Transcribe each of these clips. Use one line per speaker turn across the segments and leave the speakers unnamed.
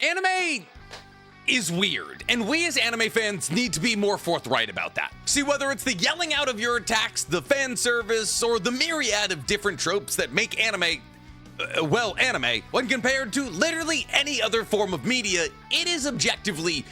Anime is weird, and we as anime fans need to be more forthright about that. See, whether it's the yelling out of your attacks, the fan service, or the myriad of different tropes that make anime, anime, when compared to literally any other form of media, it is objectively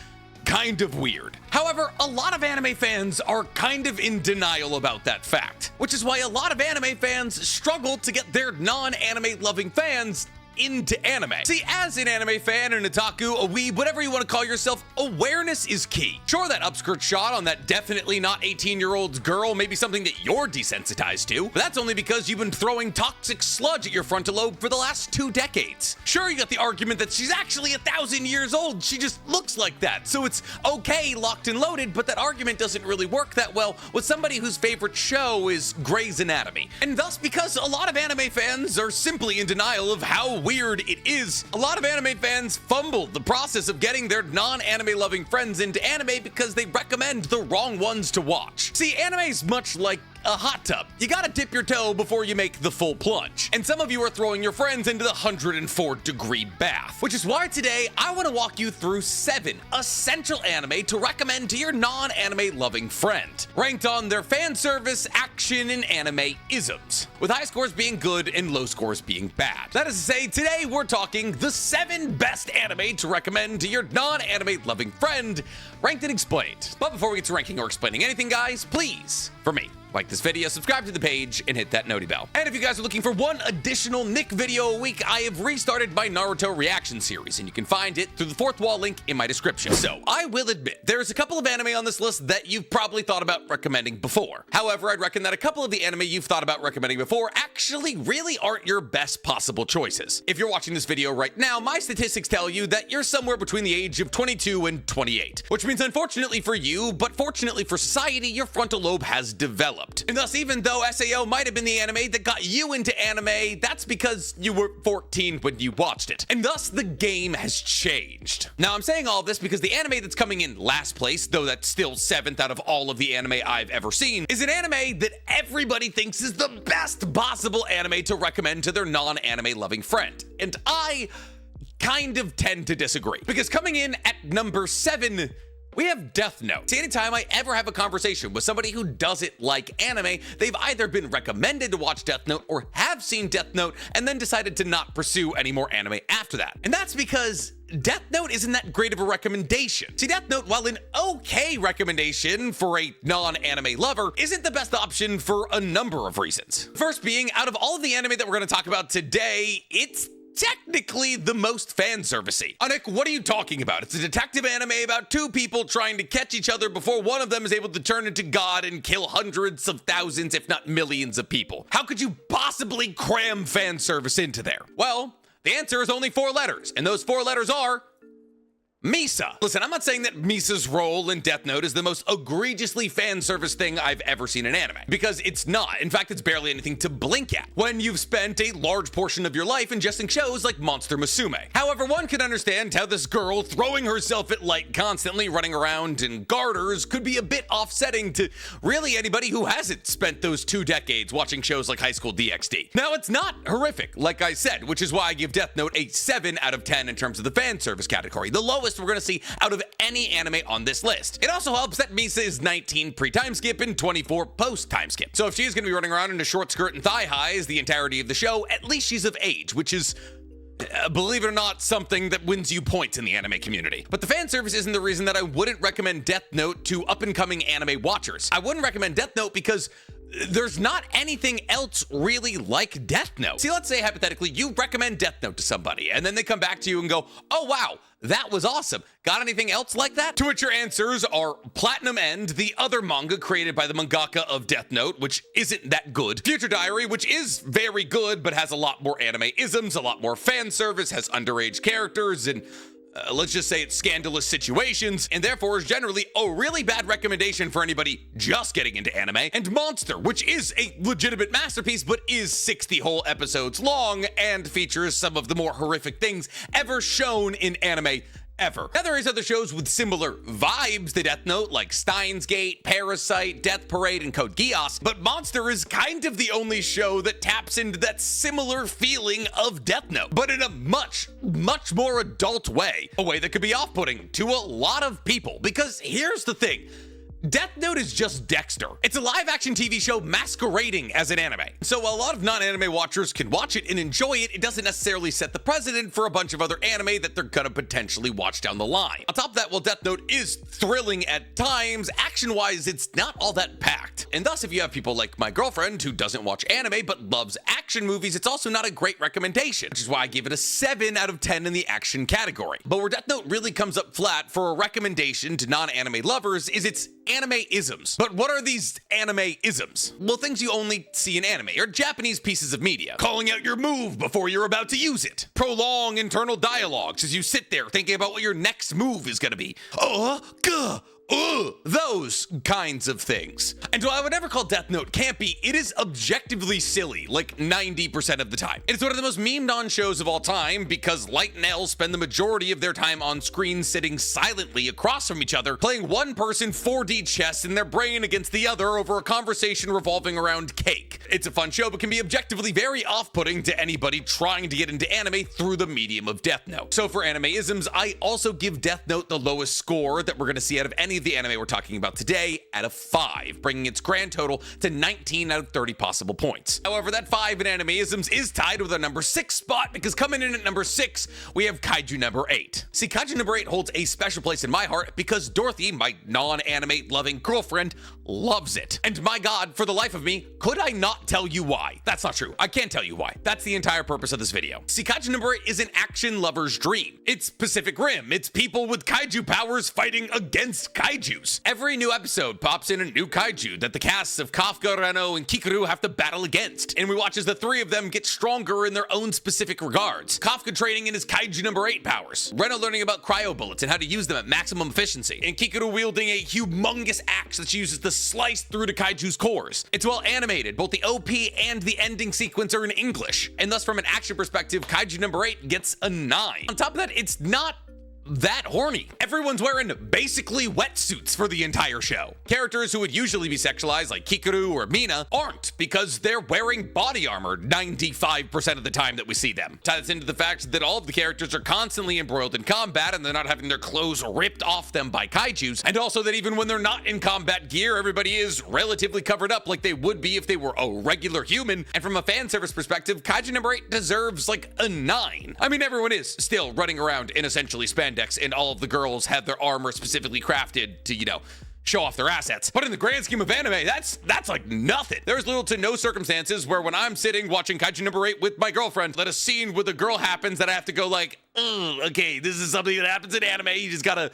kind of weird. However, a lot of anime fans are kind of in denial about that fact, which is why a lot of anime fans struggle to get their non-anime loving fans into anime. See, as an anime fan, an otaku, a weeb, whatever you want to call yourself, awareness is key. Sure, that upskirt shot on that definitely not 18-year-old girl may be something that you're desensitized to, but that's only because you've been throwing toxic sludge at your frontal lobe for the last 2 decades. Sure, you got the argument that she's actually 1,000 years old, she just looks like that, so it's okay, locked and loaded, but that argument doesn't really work that well with somebody whose favorite show is Grey's Anatomy. And thus, because a lot of anime fans are simply in denial of how weird it is, a lot of anime fans fumbled the process of getting their non-anime loving friends into anime because they recommend the wrong ones to watch. See, anime's much like a hot tub. You gotta dip your toe before you make the full plunge. And some of you are throwing your friends into the 104-degree bath. Which is why today I want to walk you through 7 essential anime to recommend to your non-anime loving friend, ranked on their fan service, action, and anime isms, with high scores being good and low scores being bad. That is to say, today we're talking the 7 best anime to recommend to your non-anime loving friend, ranked and explained. But before we get to ranking or explaining anything, guys, please, for me, like this video, subscribe to the page, and hit that noti bell. And if you guys are looking for one additional Nick video a week, I have restarted my Naruto reaction series, and you can find it through the fourth wall link in my description. So, I will admit, there's a couple of anime on this list that you've probably thought about recommending before. However, I'd reckon that a couple of the anime you've thought about recommending before actually really aren't your best possible choices. If you're watching this video right now, my statistics tell you that you're somewhere between the age of 22 and 28, which means unfortunately for you, but fortunately for society, your frontal lobe has developed. And thus, even though SAO might have been the anime that got you into anime, that's because you were 14 when you watched it. And thus, the game has changed. Now, I'm saying all this because the anime that's coming in last place, though that's still 7th out of all of the anime I've ever seen, is an anime that everybody thinks is the best possible anime to recommend to their non-anime loving friend. And I kind of tend to disagree. Because coming in at number 7, we have Death Note. See, anytime I ever have a conversation with somebody who doesn't like anime, they've either been recommended to watch Death Note or have seen Death Note and then decided to not pursue any more anime after that. And that's because Death Note isn't that great of a recommendation. See, Death Note, while an okay recommendation for a non-anime lover, isn't the best option for a number of reasons. First being, out of all of the anime that we're going to talk about today, it's technically the most fan servicey. Nick, what are you talking about? It's a detective anime about 2 people trying to catch each other before one of them is able to turn into God and kill hundreds of thousands, if not millions of people. How could you possibly cram fan service into there? Well, the answer is only 4 letters, and those 4 letters are Misa. Listen, I'm not saying that Misa's role in Death Note is the most egregiously fan service thing I've ever seen in anime, because it's not. In fact, it's barely anything to blink at when you've spent a large portion of your life ingesting shows like Monster Musume. However, one can understand how this girl throwing herself at light constantly, running around in garters, could be a bit offsetting to really anybody who hasn't spent those 2 decades watching shows like High School DxD. Now, it's not horrific, like I said, which is why I give Death Note a 7 out of 10 in terms of the fan service category, the lowest we're going to see out of any anime on this list. It also helps that Misa is 19 pre-time skip and 24 post-time skip. So if she is going to be running around in a short skirt and thigh highs the entirety of the show, at least she's of age, which is, believe it or not, something that wins you points in the anime community. But the fan service isn't the reason that I wouldn't recommend Death Note to up-and-coming anime watchers. I wouldn't recommend Death Note because there's not anything else really like Death Note. See, let's say hypothetically you recommend Death Note to somebody and then they come back to you and go, oh wow, that was awesome. Got anything else like that? To which your answers are Platinum End, the other manga created by the mangaka of Death Note, which isn't that good. Future Diary, which is very good, but has a lot more anime isms, a lot more fan service, has underage characters, and let's just say it's scandalous situations, and therefore is generally a really bad recommendation for anybody just getting into anime. And Monster, which is a legitimate masterpiece, but is 60 whole episodes long and features some of the more horrific things ever shown in anime ever. Now, there is other shows with similar vibes to Death Note, like Steins Gate, Parasite, Death Parade, and Code Geass, but Monster is kind of the only show that taps into that similar feeling of Death Note, but in a much more adult way, a way that could be off-putting to a lot of people. Because here's the thing. Death Note is just Dexter. It's a live-action TV show masquerading as an anime. So while a lot of non-anime watchers can watch it and enjoy it, it doesn't necessarily set the precedent for a bunch of other anime that they're gonna potentially watch down the line. On top of that, while Death Note is thrilling at times, action-wise, it's not all that packed. And thus, if you have people like my girlfriend who doesn't watch anime but loves action movies, it's also not a great recommendation, which is why I give it a 7 out of 10 in the action category. But where Death Note really comes up flat for a recommendation to non-anime lovers is its anime-isms. But what are these anime-isms? Well, things you only see in anime, or Japanese pieces of media. Calling out your move before you're about to use it. Prolong internal dialogues as you sit there thinking about what your next move is gonna be. Those kinds of things. And while I would never call Death Note campy, it is objectively silly, like 90% of the time. It's one of the most memed on shows of all time because Light and Elle spend the majority of their time on screen sitting silently across from each other, playing one person 4D chess in their brain against the other over a conversation revolving around cake. It's a fun show, but can be objectively very off-putting to anybody trying to get into anime through the medium of Death Note. So for anime-isms, I also give Death Note the lowest score that we're gonna see out of any of the anime we're talking about today at a 5, bringing its grand total to 19 out of 30 possible points. However, that 5 in anime-isms is tied with a number 6 spot because coming in at number 6, we have Kaiju number 8. See, Kaiju number 8 holds a special place in my heart because Dorothy, my non-anime loving girlfriend, loves it. And my God, for the life of me, could I not tell you why? That's not true. I can't tell you why. That's the entire purpose of this video. See, Kaiju number 8 is an action lover's dream. It's Pacific Rim. It's people with kaiju powers fighting against kaijus. Every new episode pops in a new kaiju that the casts of Kafka, Reno, and Kikaru have to battle against. And we watch as the 3 of them get stronger in their own specific regards. Kafka training in his Kaiju number 8 powers. Reno learning about cryo bullets and how to use them at maximum efficiency. And Kikaru wielding a humongous axe that she uses to slice through to kaiju's cores. It's well animated. Both the OP and the ending sequence are in English. And thus, from an action perspective, Kaiju number 8 gets a 9. On top of that, it's not that horny. Everyone's wearing basically wetsuits for the entire show. Characters who would usually be sexualized like Kikaru or Mina aren't because they're wearing body armor 95% of the time that we see them. Tie this into the fact that all of the characters are constantly embroiled in combat and they're not having their clothes ripped off them by kaijus, and also that even when they're not in combat gear, everybody is relatively covered up like they would be if they were a regular human. And from a fan service perspective, Kaiju number 8 deserves like a 9. I mean, everyone is still running around in essentially spandex, and all of the girls have their armor specifically crafted to, you know, show off their assets. But in the grand scheme of anime, that's like nothing. There's little to no circumstances where when I'm sitting watching Kaiju number 8 with my girlfriend, that a scene with a girl happens that I have to go like, okay, this is something that happens in anime. You just gotta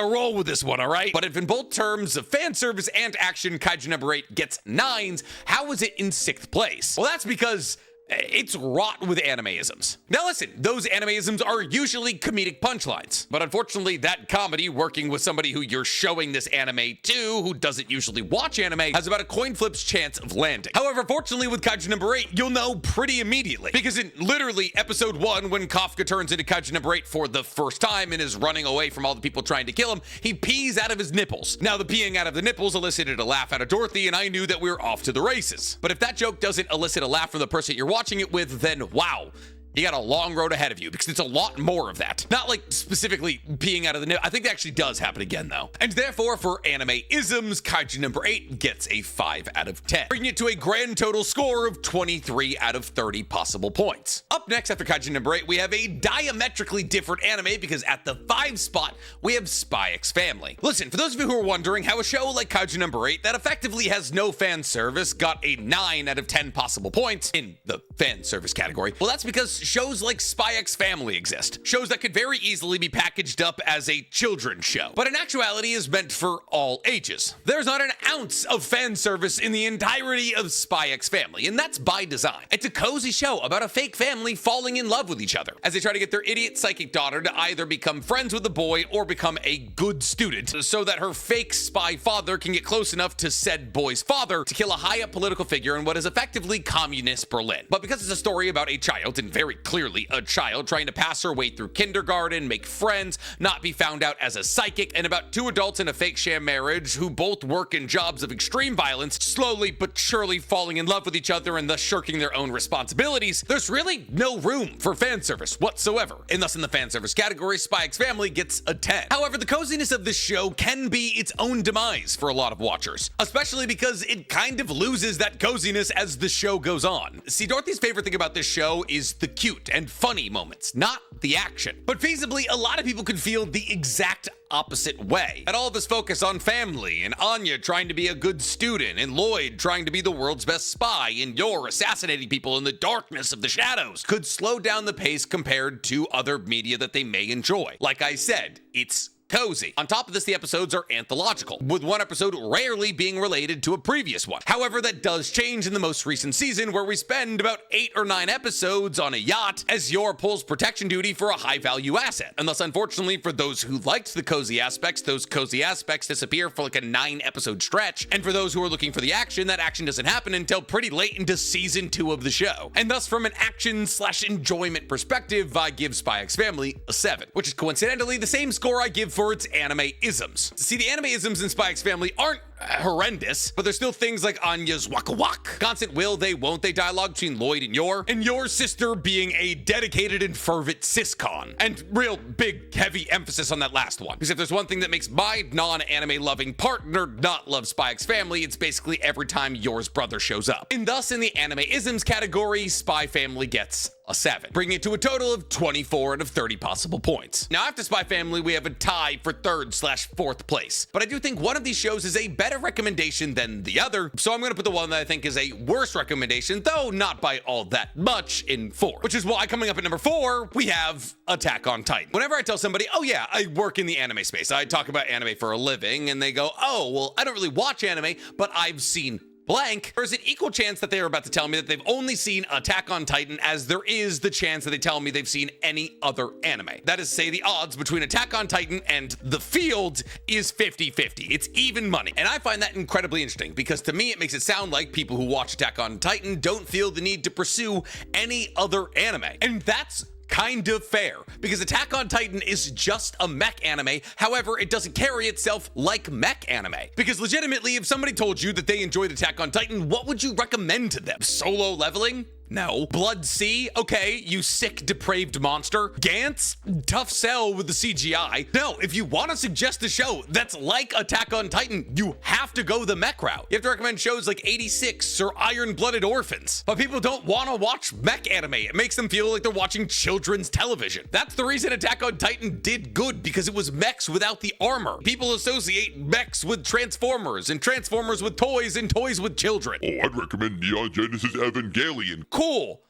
roll with this one, all right? But if in both terms of fan service and action, Kaiju number 8 gets 9s, how is it in 6th place? Well, that's because it's wrought with anime-isms. Now listen, those anime-isms are usually comedic punchlines, but unfortunately that comedy, working with somebody who you're showing this anime to, who doesn't usually watch anime, has about a coin flip's chance of landing. However, fortunately with Kaiju number 8, you'll know pretty immediately, because in literally episode 1, when Kafka turns into Kaiju number 8 for the first time and is running away from all the people trying to kill him, he pees out of his nipples. Now the peeing out of the nipples elicited a laugh out of Dorothy, and I knew that we were off to the races. But if that joke doesn't elicit a laugh from the person you're watching it with, then wow, you got a long road ahead of you, because it's a lot more of that. Not like specifically peeing out of the nip. I think that actually does happen again though. And therefore for anime-isms, Kaiju number 8 gets a 5 out of 10, bringing it to a grand total score of 23 out of 30 possible points. Up next after Kaiju number 8, we have a diametrically different anime, because at the 5 spot, we have Spy X Family. Listen, for those of you who are wondering how a show like Kaiju number 8 that effectively has no fan service got a 9 out of 10 possible points in the fan service category, well, that's because shows like Spy X Family exist. Shows that could very easily be packaged up as a children's show, but in actuality is meant for all ages. There's not an ounce of fan service in the entirety of Spy X Family, and that's by design. It's a cozy show about a fake family falling in love with each other as they try to get their idiot psychic daughter to either become friends with the boy or become a good student so that her fake spy father can get close enough to said boy's father to kill a high-up political figure in what is effectively communist Berlin. But because it's a story about a child in very very clearly a child trying to pass her way through kindergarten, make friends, not be found out as a psychic, and about two adults in a fake sham marriage who both work in jobs of extreme violence, slowly but surely falling in love with each other and thus shirking their own responsibilities, there's really no room for fan service whatsoever. And thus in the fan service category, Spy X Family gets a 10. However, the coziness of this show can be its own demise for a lot of watchers, especially because it kind of loses that coziness as the show goes on. See, Dorothy's favorite thing about this show is the cute and funny moments, not the action. But feasibly, a lot of people could feel the exact opposite way. And all of this focus on family, and Anya trying to be a good student, and Lloyd trying to be the world's best spy, and Yor assassinating people in the darkness of the shadows, could slow down the pace compared to other media that they may enjoy. Like I said, it's cozy. On top of this, the episodes are anthological, with one episode rarely being related to a previous one. However, that does change in the most recent season, where we spend about 8 or 9 episodes on a yacht as Yor pulls protection duty for a high-value asset. And thus, unfortunately, for those who liked the cozy aspects, those cozy aspects disappear for like a 9-episode stretch. And for those who are looking for the action, that action doesn't happen until pretty late into season 2 of the show. And thus, from an action/enjoyment perspective, I give Spy X Family a 7, which is coincidentally the same score I give for its anime-isms. See, the anime-isms in Spy X Family aren't horrendous, but there's still things like Anya's waka wak, constant will they, won't they dialogue between Lloyd and Yor's sister being a dedicated and fervent siscon, and real big, heavy emphasis on that last one. Because if there's one thing that makes my non-anime loving partner not love Spy X Family, it's basically every time Yor's brother shows up. And thus, in the anime-isms category, Spy Family gets a 7, bringing it to a total of 24 out of 30 possible points. Now, after Spy Family, we have a tie for 3rd/4th place, but I do think one of these shows is a better recommendation than the other, so I'm going to put the one that I think is a worse recommendation, though not by all that much, in 4, which is why coming up at number 4, we have Attack on Titan. Whenever I tell somebody, oh yeah, I work in the anime space, I talk about anime for a living, and they go, oh, well, I don't really watch anime, but I've seen blank, there's an equal chance that they are about to tell me that they've only seen Attack on Titan as there is the chance that they tell me they've seen any other anime. That is, say, the odds between Attack on Titan and The Field is 50-50. It's even money. And I find that incredibly interesting because to me, it makes it sound like people who watch Attack on Titan don't feel the need to pursue any other anime. And that's kind of fair, because Attack on Titan is just a mech anime. However, it doesn't carry itself like mech anime. Because legitimately, if somebody told you that they enjoyed Attack on Titan, what would you recommend to them? Solo leveling? No. Blood Sea? Okay, you sick, depraved monster. Gantz? Tough sell with the CGI. No, if you want to suggest a show that's like Attack on Titan, you have to go the mech route. You have to recommend shows like 86 or Iron-Blooded Orphans. But people don't want to watch mech anime. It makes them feel like they're watching children's television. That's the reason Attack on Titan did good, because it was mechs without the armor. People associate mechs with Transformers, and Transformers with toys, and toys with children.
Oh, I'd recommend Neon Genesis Evangelion.
Cool.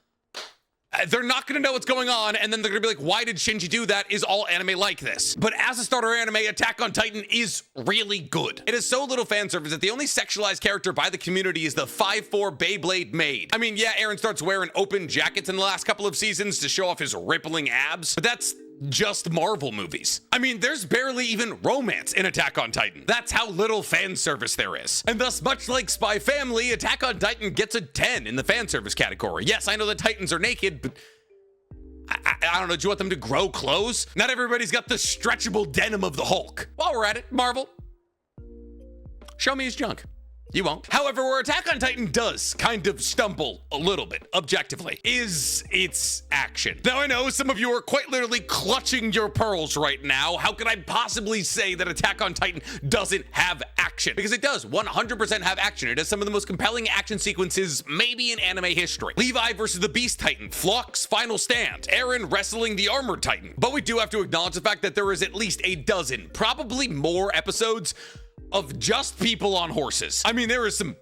They're not going to know what's going on, and then they're going to be like, why did Shinji do that? Is all anime like this? But as a starter anime, Attack on Titan is really good. It has so little fan service that the only sexualized character by the community is the 5'4" Beyblade maid. I mean, yeah, Eren starts wearing open jackets in the last couple of seasons to show off his rippling abs, but that's just Marvel movies. I mean, there's barely even romance in Attack on Titan. That's how little fan service there is. And thus, much like Spy Family, Attack on Titan gets a 10 in the fan service category. Yes, I know the Titans are naked, but I don't know, do you want them to grow clothes? Not everybody's got the stretchable denim of the Hulk. While we're at it, Marvel, show me his junk. You won't. However, where Attack on Titan does kind of stumble a little bit, objectively, is its action. Now, I know some of you are quite literally clutching your pearls right now. How could I possibly say that Attack on Titan doesn't have action? Because it does 100% have action. It has some of the most compelling action sequences maybe in anime history. Levi versus the Beast Titan, Phlox final stand, Eren wrestling the Armored Titan. But we do have to acknowledge the fact that there is at least a dozen, probably more episodes of just people on horses. I mean, there is some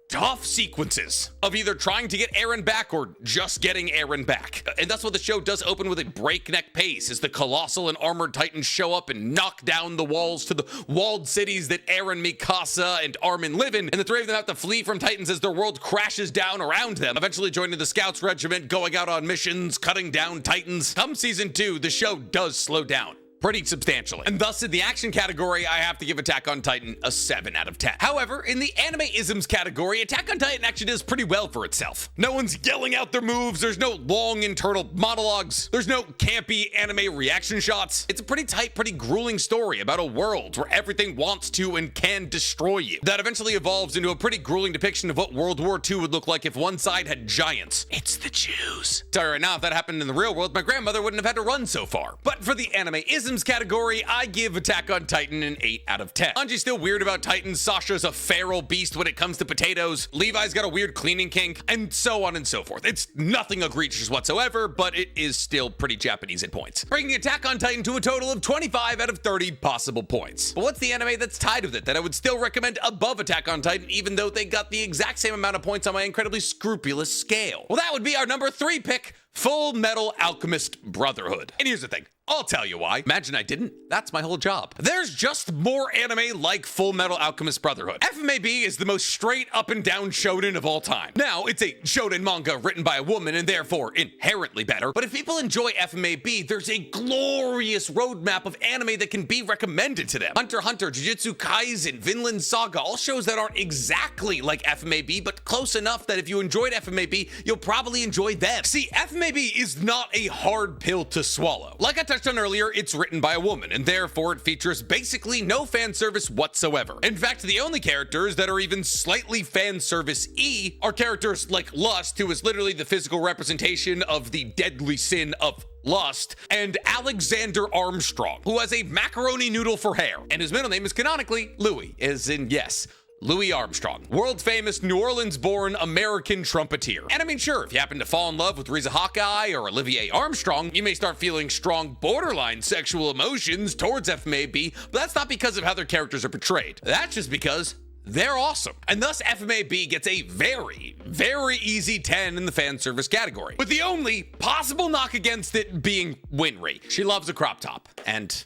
tough sequences of either trying to get Eren back or just getting Eren back. And that's what the show does open with, a breakneck pace as the Colossal and Armored Titans show up and knock down the walls to the walled cities that Eren, Mikasa, and Armin live in. And the three of them have to flee from Titans as their world crashes down around them, eventually joining the Scouts Regiment, going out on missions, cutting down Titans. Come season 2, the show does slow down pretty substantially. And thus, in the action category, I have to give Attack on Titan a 7 out of 10. However, in the anime-isms category, Attack on Titan actually does pretty well for itself. No one's yelling out their moves, there's no long internal monologues, there's no campy anime reaction shots. It's a pretty tight, pretty grueling story about a world where everything wants to and can destroy you. That eventually evolves into a pretty grueling depiction of what World War II would look like if one side had giants. It's the Jews. Sorry, right now, if that happened in the real world, my grandmother wouldn't have had to run so far. But for the anime-isms category, I give Attack on Titan an 8 out of 10. Anji's still weird about Titans, Sasha's a feral beast when it comes to potatoes, Levi's got a weird cleaning kink, and so on and so forth. It's nothing egregious whatsoever, but it is still pretty Japanese at points, bringing Attack on Titan to a total of 25 out of 30 possible points. But what's the anime that's tied with it that I would still recommend above Attack on Titan, even though they got the exact same amount of points on my incredibly scrupulous scale? Well, that would be our number 3 pick, Full Metal Alchemist Brotherhood. And here's the thing, I'll tell you why. Imagine I didn't. That's my whole job. There's just more anime like Full Metal Alchemist Brotherhood. FMAB is the most straight up and down shonen of all time. Now, it's a shonen manga written by a woman and therefore inherently better, but if people enjoy FMAB, there's a glorious roadmap of anime that can be recommended to them. Hunter x Hunter, Jujutsu Kaisen, Vinland Saga, all shows that aren't exactly like FMAB, but close enough that if you enjoyed FMAB, you'll probably enjoy them. See, FMAB is not a hard pill to swallow. Like I touched on earlier, it's written by a woman, and therefore it features basically no fan service whatsoever. In fact, the only characters that are even slightly fan service-y are characters like Lust, who is literally the physical representation of the deadly sin of lust, and Alexander Armstrong, who has a macaroni noodle for hair, and his middle name is canonically Louis, as in, yes, Louis Armstrong, world famous New Orleans born American trumpeter. And I mean, sure, if you happen to fall in love with Riza Hawkeye or Olivier Armstrong, you may start feeling strong borderline sexual emotions towards FMAB, but that's not because of how their characters are portrayed. That's just because they're awesome. And thus FMAB gets a very, very easy 10 in the fan service category, with the only possible knock against it being Winry. She loves a crop top, and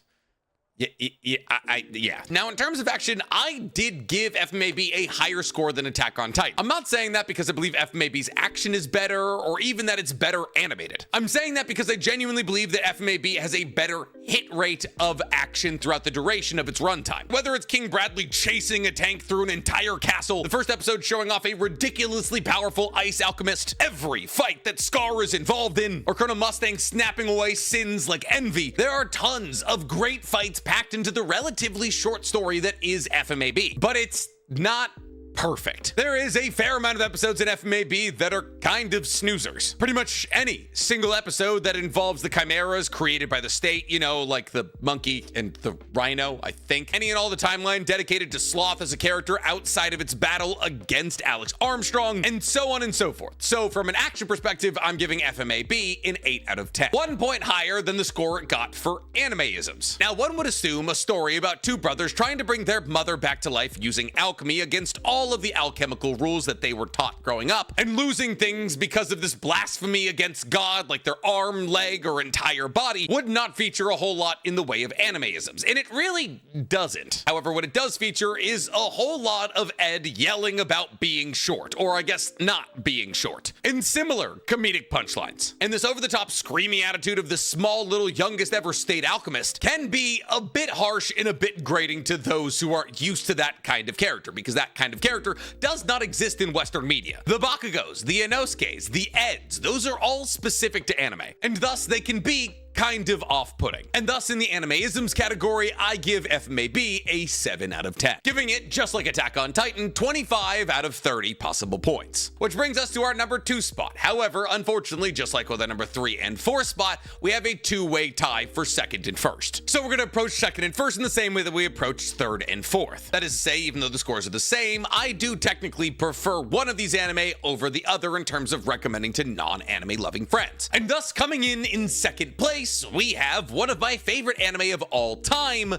yeah. Now, in terms of action, I did give FMAB a higher score than Attack on Titan. I'm not saying that because I believe FMAB's action is better, or even that it's better animated. I'm saying that because I genuinely believe that FMAB has a better hit rate of action throughout the duration of its runtime. Whether it's King Bradley chasing a tank through an entire castle, the first episode showing off a ridiculously powerful ice alchemist, every fight that Scar is involved in, or Colonel Mustang snapping away sins like envy, there are tons of great fights packed into the relatively short story that is FMAB. But it's not perfect. There is a fair amount of episodes in FMAB that are kind of snoozers. Pretty much any single episode that involves the chimeras created by the state, you know, like the monkey and the rhino, I think. Any and all the timeline dedicated to Sloth as a character outside of its battle against Alex Armstrong, and so on and so forth. So from an action perspective, I'm giving FMAB an 8 out of 10. 1 point higher than the score it got for anime-isms. Now, one would assume a story about two brothers trying to bring their mother back to life using alchemy against all of the alchemical rules that they were taught growing up, and losing things because of this blasphemy against God, like their arm, leg, or entire body, would not feature a whole lot in the way of anime-isms, and it really doesn't. However, what it does feature is a whole lot of Ed yelling about being short, or I guess not being short, in similar comedic punchlines. And this over-the-top screaming attitude of the small little youngest ever state alchemist can be a bit harsh and a bit grating to those who aren't used to that kind of character, because that kind of character does not exist in Western media. The Bakugos, the Inosuke's, the Eds, those are all specific to anime, and thus they can be kind of off-putting. And thus, in the anime-isms category, I give FMAB a 7 out of 10, giving it, just like Attack on Titan, 25 out of 30 possible points. Which brings us to our number 2 spot. However, unfortunately, just like with our number 3 and 4 spot, we have a 2-way tie for second and first. So we're gonna approach second and first in the same way that we approached third and fourth. That is to say, even though the scores are the same, I do technically prefer one of these anime over the other in terms of recommending to non-anime loving friends. And thus, coming in second place, we have one of my favorite anime of all time,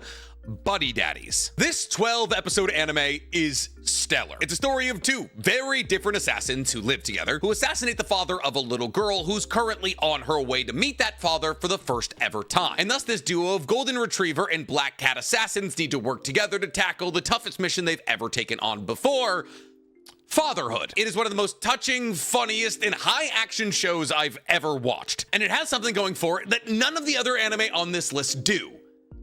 Buddy Daddies. This 12-episode anime is stellar. It's a story of two very different assassins who live together, who assassinate the father of a little girl who's currently on her way to meet that father for the first ever time. And thus this duo of golden retriever and black cat assassins need to work together to tackle the toughest mission they've ever taken on before: fatherhood. It is one of the most touching, funniest, and high-action shows I've ever watched. And it has something going for it that none of the other anime on this list do.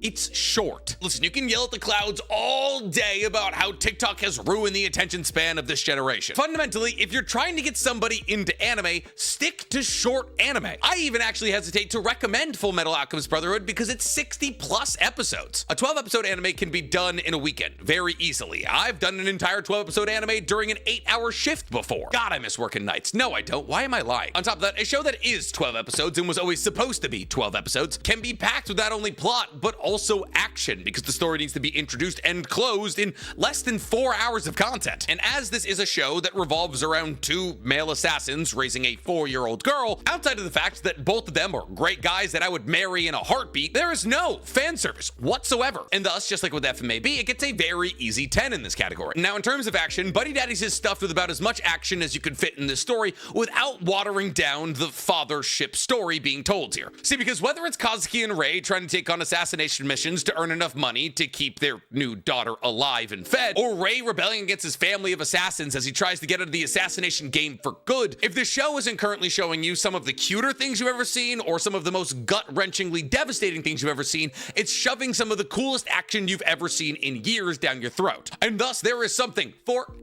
It's short. Listen, you can yell at the clouds all day about how TikTok has ruined the attention span of this generation. Fundamentally, if you're trying to get somebody into anime, stick to short anime. I even actually hesitate to recommend Full Metal Alchemist Brotherhood because it's 60 plus episodes. A 12 episode anime can be done in a weekend very easily. I've done an entire 12 episode anime during an 8-hour shift before. God, I miss working nights. No, I don't. Why am I lying? On top of that, a show that is 12 episodes and was always supposed to be 12 episodes can be packed with not only plot, but also action, because the story needs to be introduced and closed in less than 4 hours of content. And as this is a show that revolves around 2 male assassins raising a 4-year-old girl, outside of the fact that both of them are great guys that I would marry in a heartbeat, there is no fan service whatsoever. And thus, just like with FMAB, it gets a very easy 10 in this category. Now, in terms of action, Buddy Daddies is stuffed with about as much action as you could fit in this story without watering down the fathership story being told here. See, because whether it's Kazuki and Rei trying to take on assassination missions to earn enough money to keep their new daughter alive and fed, or Rei rebelling against his family of assassins as he tries to get out of the assassination game for good, if the show isn't currently showing you some of the cuter things you've ever seen or some of the most gut-wrenchingly devastating things you've ever seen, it's shoving some of the coolest action you've ever seen in years down your throat. And thus, there is something for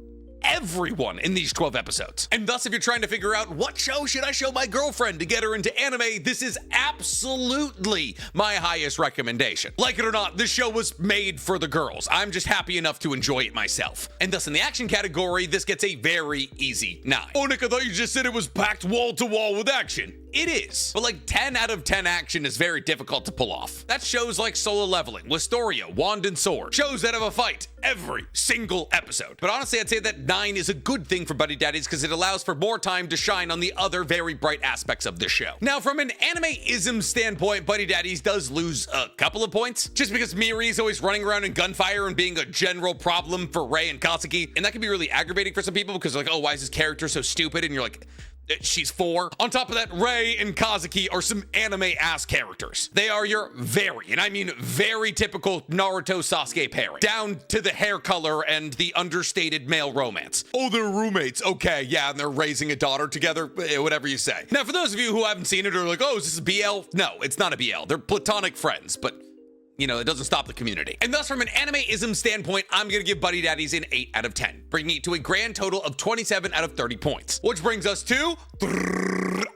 everyone in these 12 episodes. And thus, if you're trying to figure out what show should I show my girlfriend to get her into anime, this is absolutely my highest recommendation. Like it or not, this show was made for the girls. I'm just happy enough to enjoy it myself. And thus, in the action category, this gets a very easy 9. Oh, Nick, I thought you just said it was packed wall to wall with action. It is, but like 10 out of 10 action is very difficult to pull off. That's shows like Solo Leveling, Wisteria, Wand and Sword, shows that have a fight every single episode. But honestly, I'd say that 9 is a good thing for Buddy Daddies because it allows for more time to shine on the other very bright aspects of this show. Now, from an anime-ism standpoint, Buddy Daddies does lose a couple of points, just because Miri is always running around in gunfire and being a general problem for Rei and Kazuki, and that can be really aggravating for some people because they're like, oh, why is this character so stupid? And you're like, she's 4. On top of that, Rei and Kazuki are some anime-ass characters. They are your very, and I mean very typical Naruto Sasuke pairing, down to the hair color and the understated male romance. Oh, they're roommates. Okay, yeah, and they're raising a daughter together, whatever you say. Now, for those of you who haven't seen it or are like, oh, is this a BL? No, it's not a BL. They're platonic friends, but you know, it doesn't stop the community. And thus, from an anime-ism standpoint, I'm gonna give Buddy Daddies an 8 out of 10, bringing it to a grand total of 27 out of 30 points. Which brings us to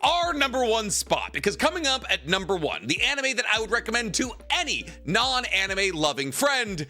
our number 1 spot, because coming up at number 1, the anime that I would recommend to any non-anime loving friend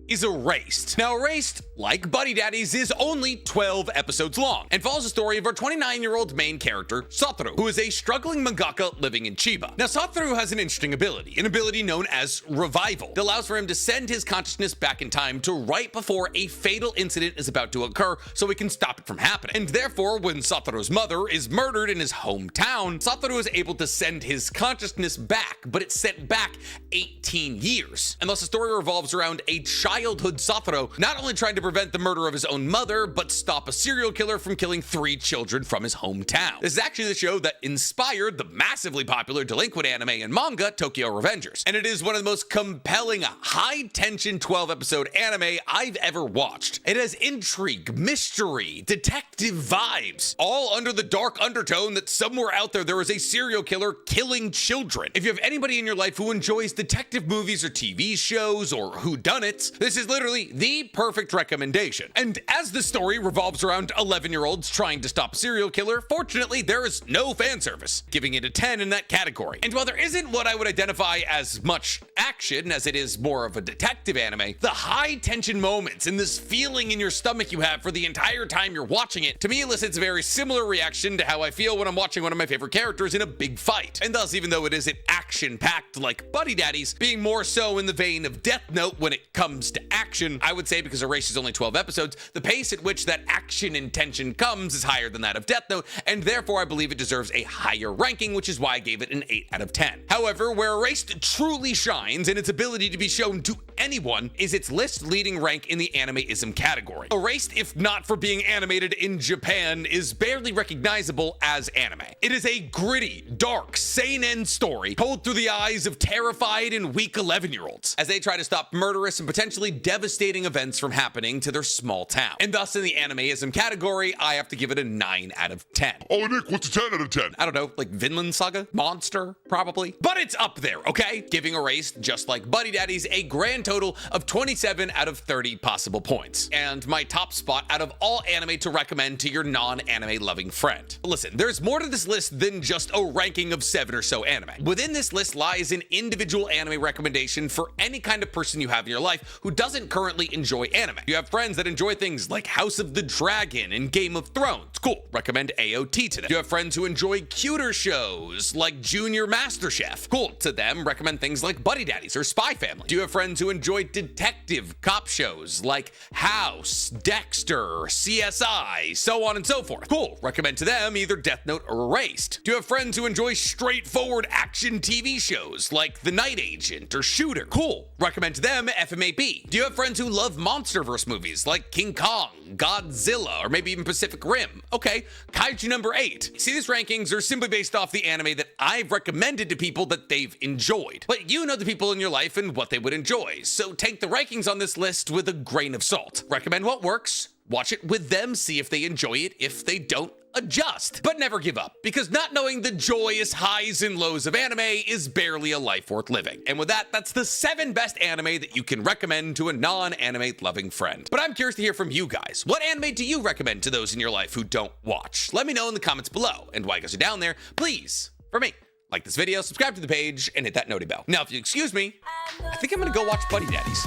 is Erased. Now, Erased, like Buddy Daddies, is only 12 episodes long and follows the story of our 29-year-old main character, Satoru, who is a struggling mangaka living in Chiba. Now, Satoru has an interesting ability, an ability known as Revival, that allows for him to send his consciousness back in time to right before a fatal incident is about to occur so he can stop it from happening. And therefore, when Satoru's mother is murdered in his hometown, Satoru is able to send his consciousness back, but it's sent back 18 years. And thus, the story revolves around a childhood Satoru not only trying to prevent the murder of his own mother, but stop a serial killer from killing 3 children from his hometown. This is actually the show that inspired the massively popular delinquent anime and manga Tokyo Revengers, and it is one of the most compelling, high-tension 12-episode anime I've ever watched. It has intrigue, mystery, detective vibes, all under the dark undertone that somewhere out there is a serial killer killing children. If you have anybody in your life who enjoys detective movies or TV shows or whodunits, this is literally the perfect recommendation. And as the story revolves around 11-year-olds trying to stop a serial killer, fortunately, there is no fan service, giving it a 10 in that category. And while there isn't what I would identify as much action as it is more of a detective anime, the high-tension moments and this feeling in your stomach you have for the entire time you're watching it, to me elicits a very similar reaction to how I feel when I'm watching one of my favorite characters in a big fight. And thus, even though it isn't action-packed like Buddy Daddies, being more so in the vein of Death Note when it comes to action, I would say, because Erased is only 12 episodes, the pace at which that action and tension comes is higher than that of Death Note, and therefore I believe it deserves a higher ranking, which is why I gave it an 8 out of 10. However, where Erased truly shines in its ability to be shown to anyone is its list-leading rank in the anime-ism category. Erased, if not for being animated in Japan, is barely recognizable as anime. It is a gritty, dark, seinen story told through the eyes of terrified and weak 11-year-olds as they try to stop murderous and potentially potentially devastating events from happening to their small town. And thus, in the animeism category, I have to give it a 9 out of 10.
Oh, Nick, what's a 10 out of 10?
I don't know, like Vinland Saga? Monster, probably. But it's up there, okay? Giving Erased, just like Buddy Daddies, a grand total of 27 out of 30 possible points. And my top spot out of all anime to recommend to your non-anime loving friend. Listen, there's more to this list than just a ranking of 7 or so anime. Within this list lies an individual anime recommendation for any kind of person you have in your life who doesn't currently enjoy anime. You have friends that enjoy things like House of the Dragon and Game of Thrones. Cool, recommend AOT to them. You have friends who enjoy cuter shows like Junior MasterChef. Cool, to them, recommend things like Buddy Daddies or Spy Family. Do you have friends who enjoy detective cop shows like House, Dexter, CSI, so on and so forth? Cool, recommend to them either Death Note or Erased. Do you have friends who enjoy straightforward action TV shows like The Night Agent or Shooter? Cool, recommend to them FMAB. Do you have friends who love MonsterVerse movies like King Kong, Godzilla, or maybe even Pacific Rim? Okay, Kaiju number 8. See, these rankings are simply based off the anime that I've recommended to people that they've enjoyed. But you know the people in your life and what they would enjoy, so take the rankings on this list with a grain of salt. Recommend what works, watch it with them, see if they enjoy it. If they don't, adjust. But never give up, because not knowing the joyous highs and lows of anime is barely a life worth living. And with that, that's the 7 best anime that you can recommend to a non-anime loving friend. But I'm curious to hear from you guys. What anime do you recommend to those in your life who don't watch? Let me know in the comments below. And while you guys are down there, please, for me, like this video, subscribe to the page, and hit that noti bell. Now, if you excuse me, I think I'm gonna go watch Buddy Daddies.